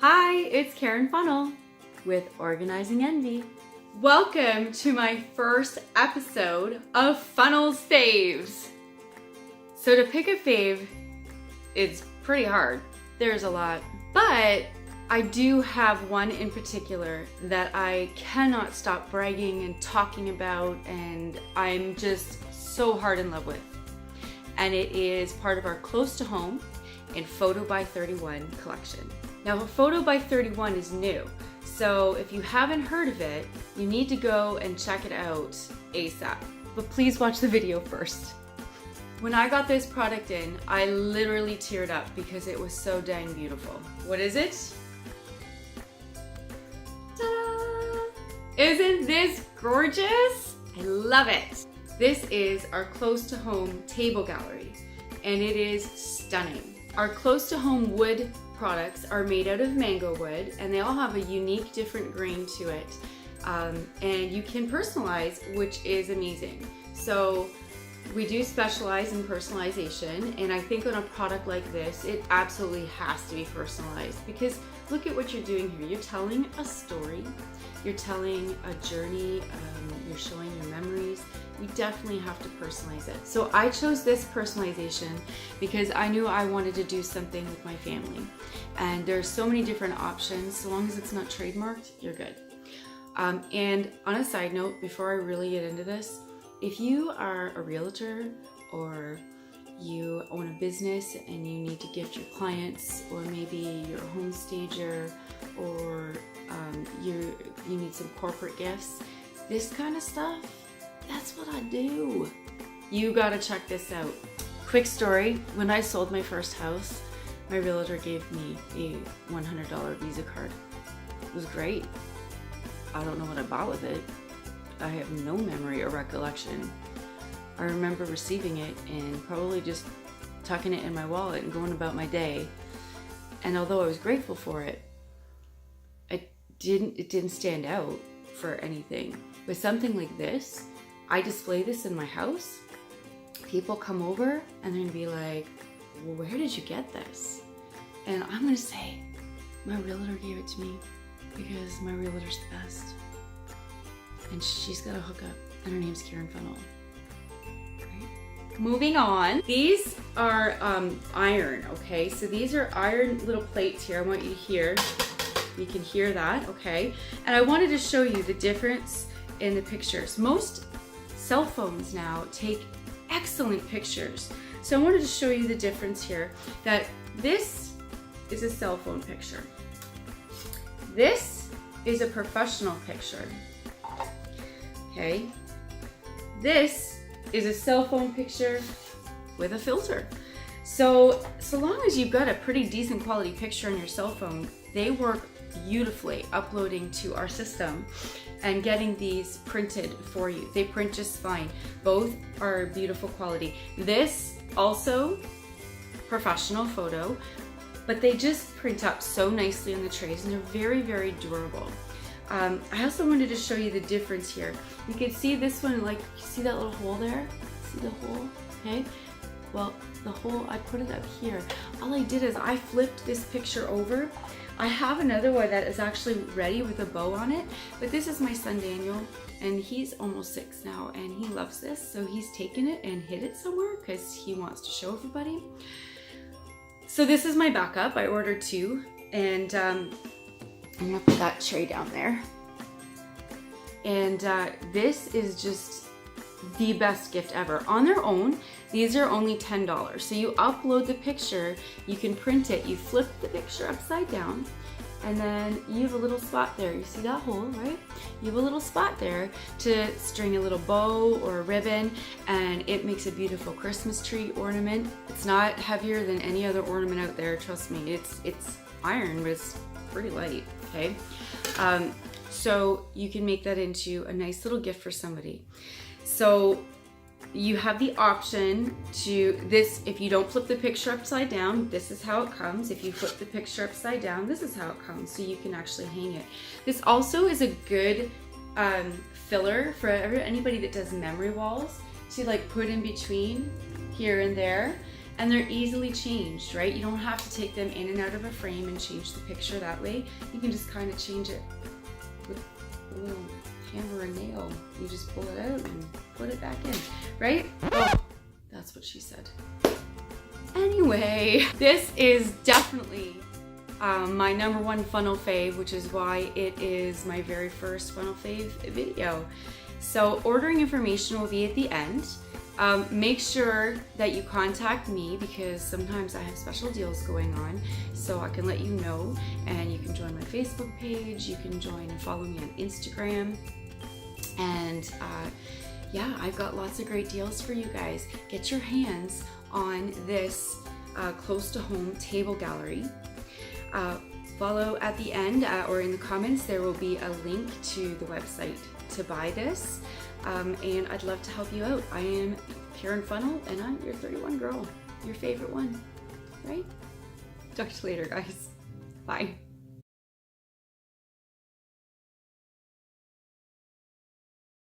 Hi, it's Karen Funnell with Organizing Envy. Welcome to my first episode of Funnell's Faves. So to pick a fave, it's pretty hard. There's a lot, but I do have one in particular that I cannot stop bragging and talking about, and I'm just so hard in love with. And it is part of our Close to Home and Photo by 31 collection. Now, Photo by 31 is new, so if you haven't heard of it, you need to go and check it out ASAP. But please watch the video first. When I got this product in, I literally teared up because it was so dang beautiful. What is it? Ta-da! Isn't this gorgeous? I love it. This is our Close to Home table gallery, and it is stunning. Our Close to Home wood products are made out of mango wood, and they all have a unique different grain to it, and you can personalize, which is amazing. So we do specialize in personalization, and I think on a product like this it absolutely has to be personalized, because look at what you're doing here. You're telling a story, you're telling a journey, you're showing your memories. We definitely have to personalize it. So I chose this personalization because I knew I wanted to do something with my family. And there's so many different options. So long as it's not trademarked, you're good. And on a side note, before I really get into this, if you are a realtor or you own a business and you need to gift your clients, or maybe you're a home stager, or you need some corporate gifts, this kind of stuff, that's what I do. You gotta check this out. Quick story, when I sold my first house, my realtor gave me a $100 Visa card. It was great. I don't know what I bought with it. I have no memory or recollection. I remember receiving it and probably just tucking it in my wallet and going about my day. And although I was grateful for it, it didn't stand out for anything. With something like this, I display this in my house. People come over and they're gonna be like, well, where did you get this? And I'm gonna say, my realtor gave it to me because my realtor's the best. And she's got a hookup, and her name's Karen Funnell. Right? Moving on, these are iron, okay? So these are iron little plates here. I want you to hear, you can hear that, okay? And I wanted to show you the difference in the pictures. Most cell phones now take excellent pictures. So I wanted to show you the difference here, that this is a cell phone picture. This is a professional picture. Okay, this is a cell phone picture with a filter. So long as you've got a pretty decent quality picture on your cell phone, they work beautifully uploading to our system and getting these printed for you. They print just fine. Both are beautiful quality. This also professional photo, but they just print up so nicely on the trays, and they're very, very durable. I also wanted to show you the difference here. You can see this one, like, you see that little hole there? See the hole? Okay. Well, the hole, I put it up here. All I did is I flipped this picture over. I have another one that is actually ready with a bow on it, but this is my son Daniel, and he's almost 6 now, and he loves this, so he's taken it and hid it somewhere because he wants to show everybody. So this is my backup. I ordered 2, and I'm gonna put that tray down there. And this is just the best gift ever. On their own, these are only $10. So you upload the picture, you can print it, you flip the picture upside down, and then you have a little spot there. You see that hole, right? You have a little spot there to string a little bow or a ribbon, and it makes a beautiful Christmas tree ornament. It's not heavier than any other ornament out there, trust me. It's iron, but it's pretty light, okay? So you can make that into a nice little gift for somebody. So you have the option to this, if you don't flip the picture upside down, this is how it comes. If you flip the picture upside down, this is how it comes, so you can actually hang it. This also is a good filler for anybody that does memory walls to like put in between here and there. and they're easily changed, right? You don't have to take them in and out of a frame and change the picture that way. You can just kind of change it with a little hammer or nail. You just pull it out and put it back in, right? Oh, that's what she said. Anyway, this is definitely my #1 funnel fave, which is why it is my very first funnel fave video. So ordering information will be at the end. Make sure that you contact me because sometimes I have special deals going on, so I can let you know, and you can join my Facebook page, you can join and follow me on Instagram, and yeah, I've got lots of great deals for you guys. Get your hands on this close to home table gallery. Follow at the end or in the comments, there will be a link to the website to buy this, and I'd love to help you out. I am Karen Funnell, and I'm your 31 girl, your favorite one, right? Talk to you later, guys. Bye.